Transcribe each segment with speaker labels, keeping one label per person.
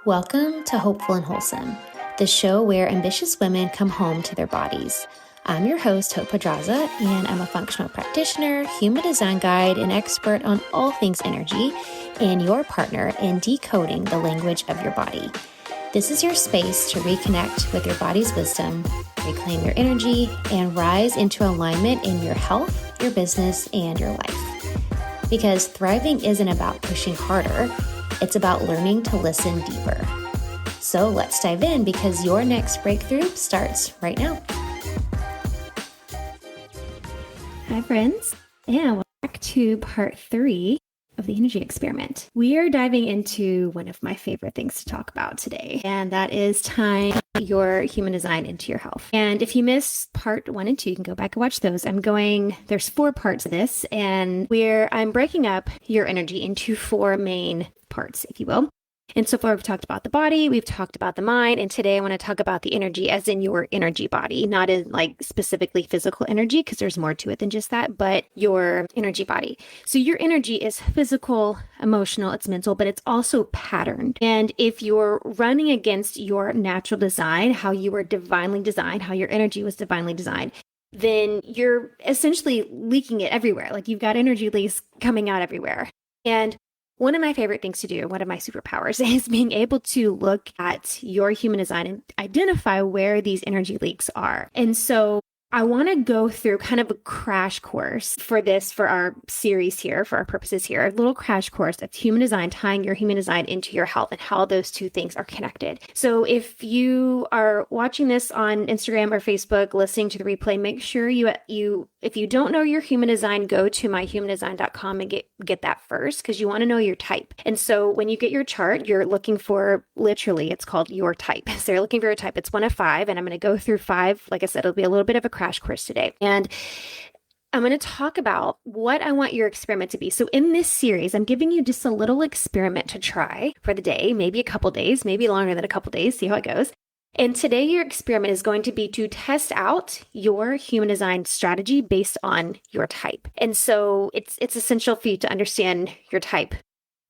Speaker 1: Welcome to Hopeful and Wholesome, the show where ambitious women come home to their bodies. I'm your host, Hope Pedraza, and I'm a functional practitioner, human design guide, and expert on all things energy, and your partner in decoding the language of your body. This is your space to reconnect with your body's wisdom, reclaim your energy, and rise into alignment in your health, your business, and your life. Because thriving isn't about pushing harder, it's about learning to listen deeper. So let's dive in because your next breakthrough starts right now.
Speaker 2: Hi, friends, and welcome back to part 3 of the energy experiment. We are diving into one of my favorite things to talk about today, and that is tying your human design into your health. And if you missed part 1 and 2, you can go back and watch those. There's 4 parts of this, and I'm breaking up your energy into 4 main parts, if you will. And so far, we've talked about the body, we've talked about the mind, and today I want to talk about the energy as in your energy body, not in like specifically physical energy, because there's more to it than just that, but your energy body. So your energy is physical, emotional, it's mental, but it's also patterned. And if you're running against your natural design, how you were divinely designed, how your energy was divinely designed, then you're essentially leaking it everywhere. Like you've got energy leaks coming out everywhere. And one of my favorite things to do, one of my superpowers, is being able to look at your human design and identify where these energy leaks are. And so I want to go through kind of a crash course for our series here, for our purposes here, a little crash course of human design, tying your human design into your health and how those two things are connected. So if you are watching this on Instagram or Facebook, listening to the replay, make sure if you don't know your human design, go to myhumandesign.com and get that first, because you want to know your type. And so when you get your chart, you're looking for, literally, it's called your type. So you're looking for your type. It's 1 of 5, and I'm going to go through 5. Like I said, it'll be a little bit of a crash course today. And I'm going to talk about what I want your experiment to be. So in this series, I'm giving you just a little experiment to try for the day, maybe a couple days, maybe longer than a couple days, see how it goes. And today your experiment is going to be to test out your human design strategy based on your type. And so it's essential for you to understand your type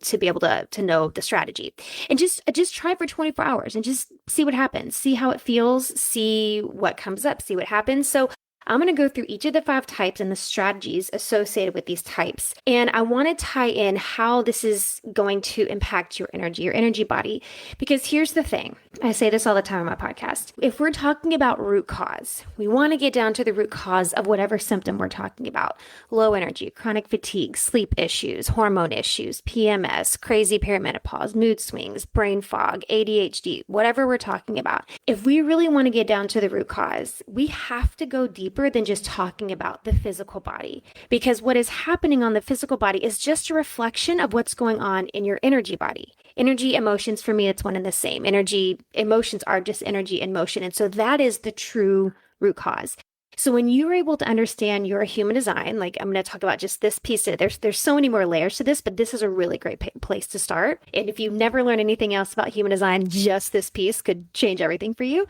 Speaker 2: to be able to know the strategy. And just try for 24 hours and just see what happens, see how it feels, see what comes up, see what happens. So I'm going to go through each of the 5 types and the strategies associated with these types. And I want to tie in how this is going to impact your energy body. Because here's the thing. I say this all the time on my podcast. If we're talking about root cause, we want to get down to the root cause of whatever symptom we're talking about. Low energy, chronic fatigue, sleep issues, hormone issues, PMS, crazy perimenopause, mood swings, brain fog, ADHD, whatever we're talking about. If we really want to get down to the root cause, we have to go deeper than just talking about the physical body, because what is happening on the physical body is just a reflection of what's going on in your energy body. Energy, emotions, for me, it's one and the same. Energy, emotions are just energy and motion. And so that is the true root cause. So when you're able to understand your human design, like I'm going to talk about just this piece, there's so many more layers to this, but this is a really great place to start. And if you've never learned anything else about human design, just this piece could change everything for you.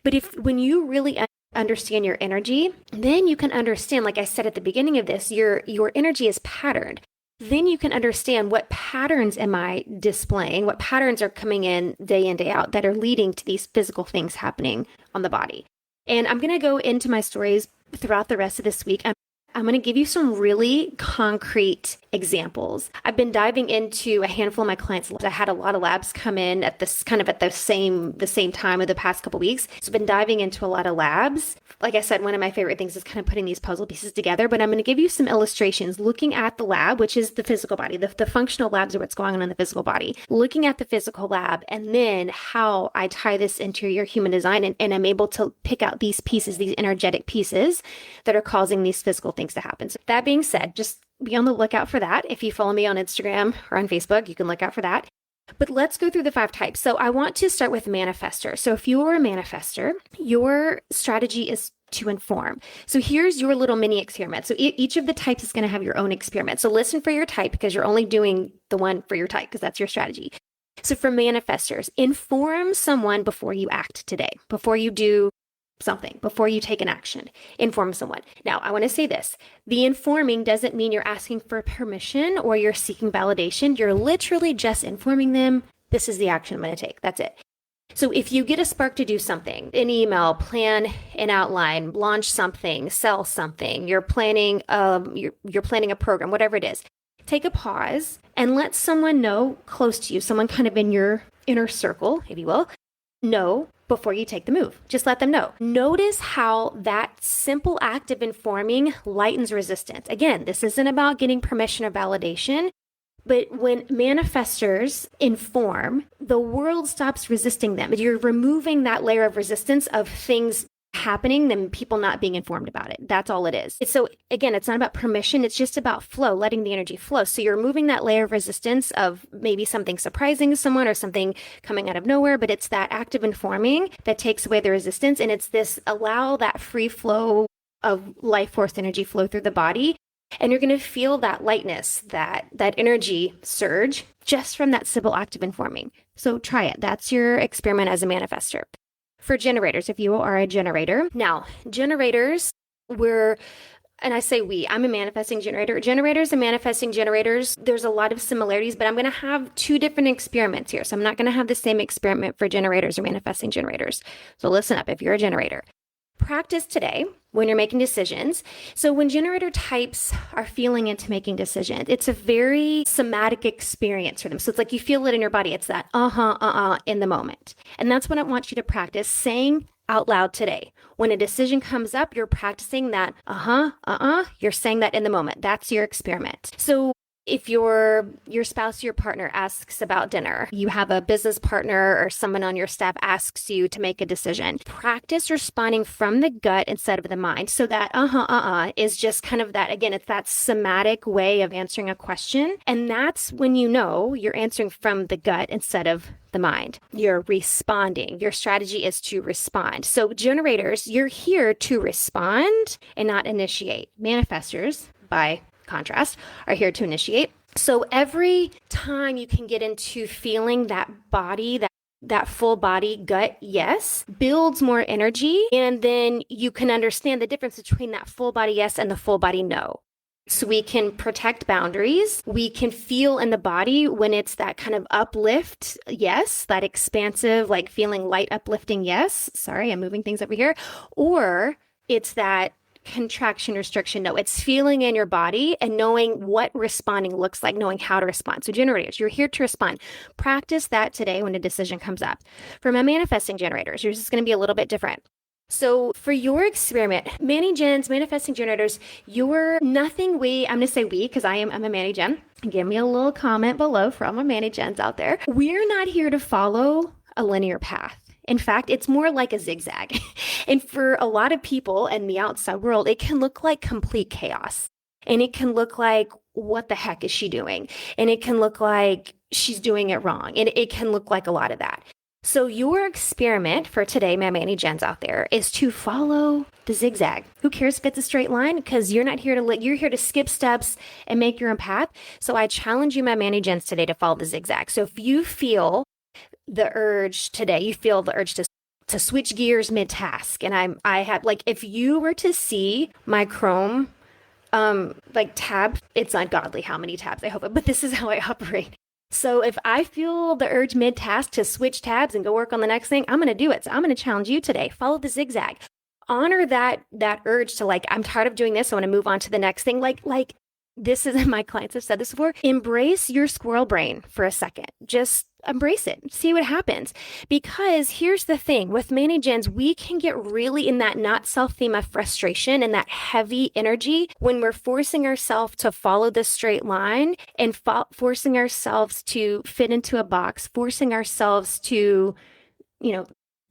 Speaker 2: But when you really understand your energy, then you can understand, like I said at the beginning of this, your energy is patterned. Then you can understand what patterns am I displaying, what patterns are coming in, day out, that are leading to these physical things happening on the body. And I'm going to go into my stories throughout the rest of this week. I'm going to give you some really concrete examples. I've been diving into a handful of my clients' labs. I had a lot of labs come in at the same time of the past couple weeks. So I've been diving into a lot of labs. Like I said, one of my favorite things is kind of putting these puzzle pieces together, but I'm going to give you some illustrations looking at the lab, which is the physical body. The functional labs are what's going on in the physical body. Looking at the physical lab, and then how I tie this into your human design, and I'm able to pick out these pieces, these energetic pieces that are causing these physical things to happen. So that being said, just be on the lookout for that. If you follow me on Instagram or on Facebook, you can look out for that. But let's go through the 5 types. So I want to start with manifester. So if you're a manifester, your strategy is to inform. So here's your little mini experiment. So each of the types is going to have your own experiment. So listen for your type, because you're only doing the one for your type, because that's your strategy. So for manifestors, inform someone before you act today, before you do something, before you take an action. Inform someone. Now, I want to say this. The informing doesn't mean you're asking for permission or you're seeking validation. You're literally just informing them, this is the action I'm going to take. That's it. So if you get a spark to do something, an email, plan an outline, launch something, sell something, you're planning a program, whatever it is, take a pause and let someone know close to you, someone kind of in your inner circle, if you will, know before you take the move. Just let them know. Notice how that simple act of informing lightens resistance. Again, this isn't about getting permission or validation. But when manifestors inform, the world stops resisting them. You're removing that layer of resistance of things happening than people not being informed about it. That's all it is. So again, it's not about permission. It's just about flow, letting the energy flow. So you're removing that layer of resistance of maybe something surprising someone or something coming out of nowhere, but it's that act of informing that takes away the resistance. And it's this allow that free flow of life force energy flow through the body. And you're going to feel that lightness, that energy surge just from that simple act of informing. So try it. That's your experiment as a manifestor. For generators, if you are a generator. Now, generators, and I say I'm a manifesting generator. Generators and manifesting generators, there's a lot of similarities, but I'm going to have two different experiments here. So I'm not going to have the same experiment for generators or manifesting generators. So listen up if you're a generator. Practice today when you're making decisions. So when generator types are feeling into making decisions, it's a very somatic experience for them. So it's like you feel it in your body. It's that in the moment. And that's what I want you to practice saying out loud today. When a decision comes up, you're practicing that you're saying that in the moment. That's your experiment. So if your spouse, your partner asks about dinner, you have a business partner or someone on your staff asks you to make a decision, practice responding from the gut instead of the mind. So that is just kind of that, again, it's that somatic way of answering a question. And that's when you know you're answering from the gut instead of the mind. You're responding. Your strategy is to respond. So generators, you're here to respond and not initiate. Manifestors, by contrast, are here to initiate. So every time you can get into feeling that body, that full body gut yes, builds more energy. And then you can understand the difference between that full body yes and the full body no. So we can protect boundaries. We can feel in the body when it's that kind of uplift yes, that expansive, like feeling light uplifting yes. Sorry, I'm moving things over here. Or it's that contraction, restriction. No, it's feeling in your body and knowing what responding looks like, knowing how to respond. So generators, you're here to respond. Practice that today when a decision comes up. For my manifesting generators, yours is going to be a little bit different. So for your experiment, manifesting generators, you're nothing I'm going to say we, because I'm a Manny Gen. Give me a little comment below for all my Manny Gens out there. We're not here to follow a linear path. In fact, it's more like a zigzag. And for a lot of people in the outside world, it can look like complete chaos. And it can look like, what the heck is she doing? And it can look like she's doing it wrong. And it can look like a lot of that. So your experiment for today, my Manny Gens out there, is to follow the zigzag. Who cares if it's a straight line? Because you're not here you're here to skip steps and make your own path. So I challenge you, my Manny Gens, today to follow the zigzag. So if you feel the urge today, you feel the urge to switch gears mid-task. And I had, like, if you were to see my Chrome, tab, it's ungodly how many tabs I open, but this is how I operate. So if I feel the urge mid-task to switch tabs and go work on the next thing, I'm going to do it. So I'm going to challenge you today. Follow the zigzag. Honor that urge to, like, I'm tired of doing this. I want to move on to the next thing. Like this is, my clients have said this before, embrace your squirrel brain for a second. Just embrace it. See what happens. Because here's the thing, with Manny Gens, we can get really in that not self theme of frustration and that heavy energy when we're forcing ourselves to follow the straight line and forcing ourselves to fit into a box, forcing ourselves to,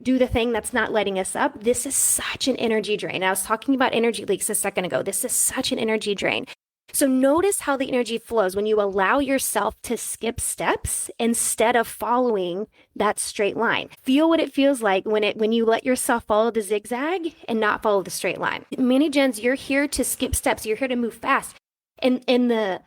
Speaker 2: do the thing that's not letting us up. This is such an energy drain. I was talking about energy leaks a second ago. This is such an energy drain. So notice how the energy flows when you allow yourself to skip steps instead of following that straight line. Feel what it feels like when you let yourself follow the zigzag and not follow the straight line. Manny Gens, you're here to skip steps. You're here to move fast. And the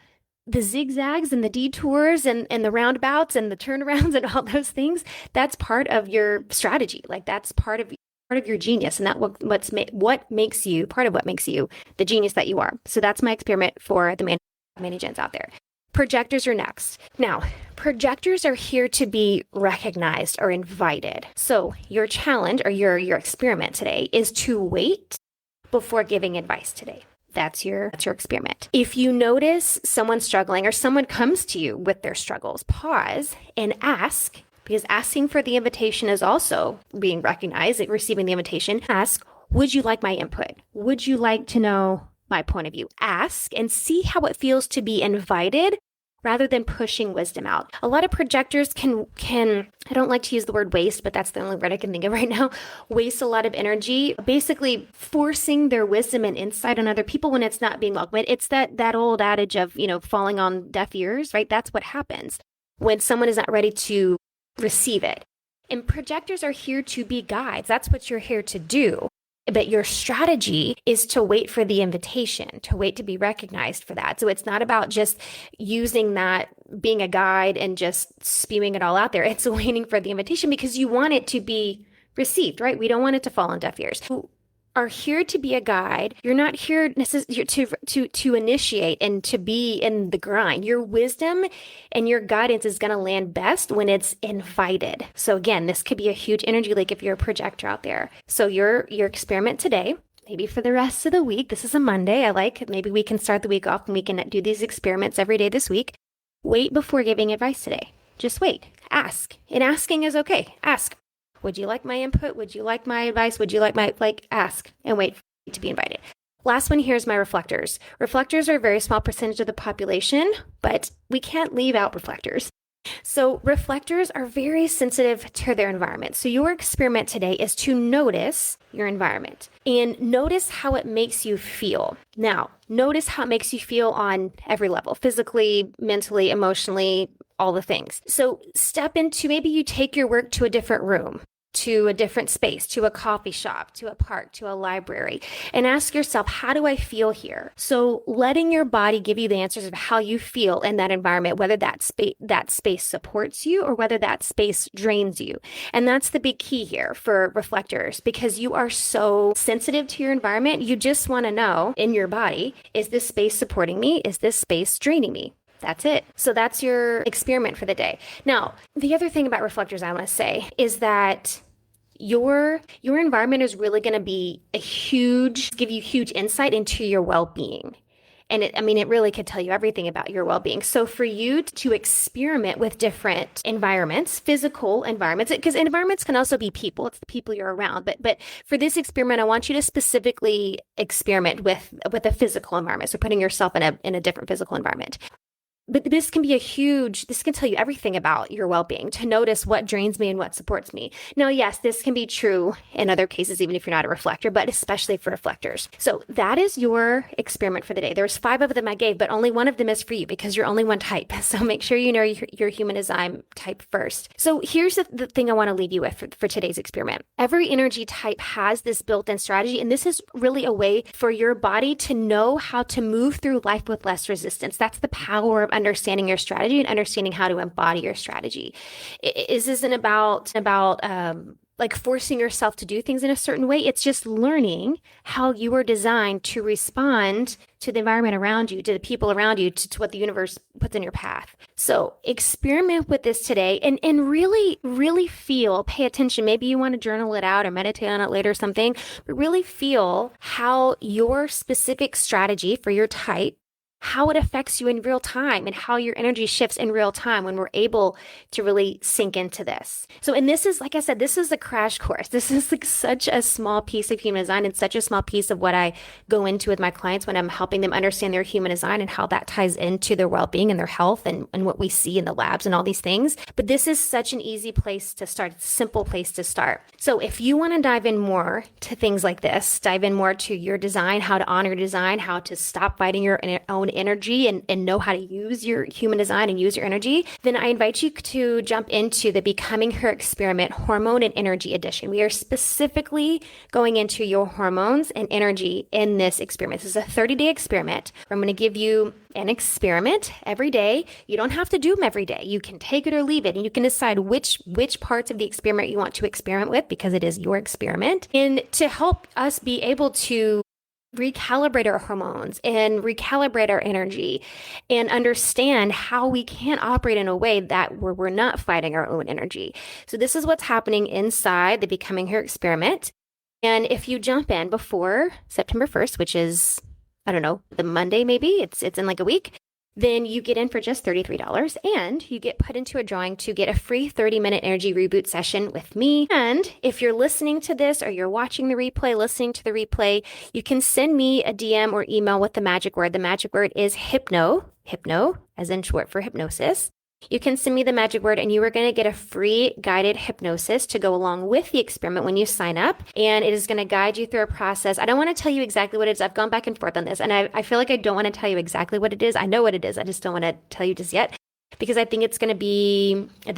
Speaker 2: zigzags and the detours and the roundabouts and the turnarounds and all those things, that's part of your strategy. Like, that's part of part of your genius, and what makes you part of what makes you the genius that you are. So that's my experiment for the many gens out there. Projectors are next. Now, projectors are here to be recognized or invited. So your challenge or your experiment today is to wait before giving advice today. That's your experiment. If you notice someone struggling or someone comes to you with their struggles, pause and ask, because asking for the invitation is also being recognized, receiving the invitation. Ask, would you like my input? Would you like to know my point of view? Ask and see how it feels to be invited rather than pushing wisdom out. A lot of projectors can, I don't like to use the word waste, but that's the only word I can think of right now, waste a lot of energy, basically forcing their wisdom and insight on other people when it's not being welcomed. It's that old adage of, falling on deaf ears, right? That's what happens when someone is not ready to receive it. And projectors are here to be guides. That's what you're here to do. But your strategy is to wait for the invitation, to wait to be recognized for that. So it's not about just using that, being a guide and just spewing it all out there. It's waiting for the invitation because you want it to be received, right? We don't want it to fall on deaf ears. You are here to be a guide. You're not here to initiate and to be in the grind. Your wisdom and your guidance is going to land best when it's invited. So again, this could be a huge energy leak if you're a projector out there. So your experiment today, maybe for the rest of the week, this is a Monday. Maybe we can start the week off and we can do these experiments every day this week. Wait before giving advice today. Just wait. Ask. And asking is okay. Ask. Would you like my input? Would you like my advice? Would you like ask and wait to be invited. Last one here is my reflectors. Reflectors are a very small percentage of the population, but we can't leave out reflectors. So reflectors are very sensitive to their environment. So your experiment today is to notice your environment and notice how it makes you feel. Now, notice how it makes you feel on every level, physically, mentally, emotionally, all the things. So step into, maybe you take your work to a different room, to a different space, to a coffee shop, to a park, to a library, and ask yourself, how do I feel here? So letting your body give you the answers of how you feel in that environment, whether that space supports you or whether that space drains you. And that's the big key here for reflectors, because you are so sensitive to your environment. You just want to know in your body, is this space supporting me? Is this space draining me? That's it. So that's your experiment for the day. Now, the other thing about reflectors I want to say is that your environment is really going to give you huge insight into your well-being. And it really could tell you everything about your well-being. So for you to experiment with different environments, physical environments, because environments can also be people. It's the people you're around. But for this experiment, I want you to specifically experiment with a physical environment. So putting yourself in a different physical environment. But this can tell you everything about your well-being, to notice what drains me and what supports me. Now, yes, this can be true in other cases, even if you're not a reflector, but especially for reflectors. So that is your experiment for the day. There's 5 of them I gave, but only one of them is for you because you're only one type. So make sure you know your human design type first. So here's the thing I want to leave you with for today's experiment. Every energy type has this built-in strategy, and this is really a way for your body to know how to move through life with less resistance. That's the power of understanding your strategy and understanding how to embody your strategy. This isn't about forcing yourself to do things in a certain way. It's just learning how you are designed to respond to the environment around you, to the people around you, to what the universe puts in your path. So experiment with this today and really, really pay attention. Maybe you want to journal it out or meditate on it later or something, but really feel how your specific strategy for your type, how it affects you in real time and how your energy shifts in real time when we're able to really sink into this. So, and this is, like I said, this is a crash course. This is such a small piece of human design and such a small piece of what I go into with my clients when I'm helping them understand their human design and how that ties into their well-being and their health and what we see in the labs and all these things. But this is such an easy place to start, a simple place to start. So if you want to dive in more to things like this, dive in more to your design, how to honor your design, how to stop fighting your own energy and know how to use your human design and use your energy, then I invite you to jump into the Becoming Her Experiment Hormone and Energy Edition. We are specifically going into your hormones and energy in this experiment. This is a 30-day experiment. I'm going to give you an experiment every day. You don't have to do them every day. You can take it or leave it, and you can decide which parts of the experiment you want to experiment with, because it is your experiment. And to help us be able to recalibrate our hormones and recalibrate our energy and understand how we can operate in a way that we're not fighting our own energy. So this is what's happening inside the Becoming Her experiment. And if you jump in before September 1st, which is, I don't know, the Monday maybe, it's in like a week, then you get in for just $33 and you get put into a drawing to get a free 30-minute energy reboot session with me. And if you're listening to this or you're watching the replay, listening to the replay, you can send me a DM or email with the magic word. The magic word is hypno as in short for hypnosis. You can send me the magic word and you are going to get a free guided hypnosis to go along with the experiment when you sign up. And it is going to guide you through a process. I don't want to tell you exactly what it is. I've gone back and forth on this, and I feel like I don't want to tell you exactly what it is. I know what it is. I just don't want to tell you just yet, because I think it's going to be a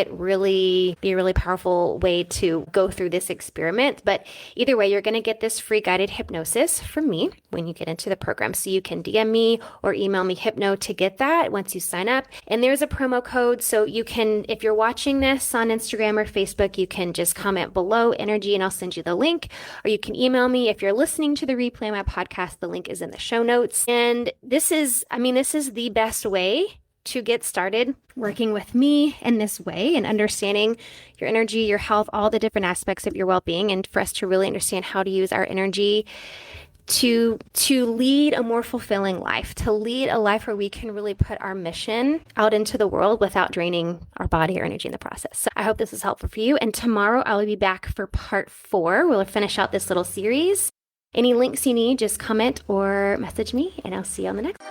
Speaker 2: really powerful way to go through this experiment. But either way, you're going to get this free guided hypnosis from me when you get into the program. So you can DM me or email me hypno to get that once you sign up. And there's a promo code. So you can, if you're watching this on Instagram or Facebook, you can just comment below energy and I'll send you the link, or you can email me. If you're listening to the replay of my podcast, the link is in the show notes. And this is the best way to get started working with me in this way and understanding your energy, your health, all the different aspects of your well-being, and for us to really understand how to use our energy to lead a more fulfilling life, to lead a life where we can really put our mission out into the world without draining our body or energy in the process. So I hope this is helpful for you. And tomorrow I'll be back for part 4. We'll finish out this little series. Any links you need, just comment or message me, and I'll see you on the next one.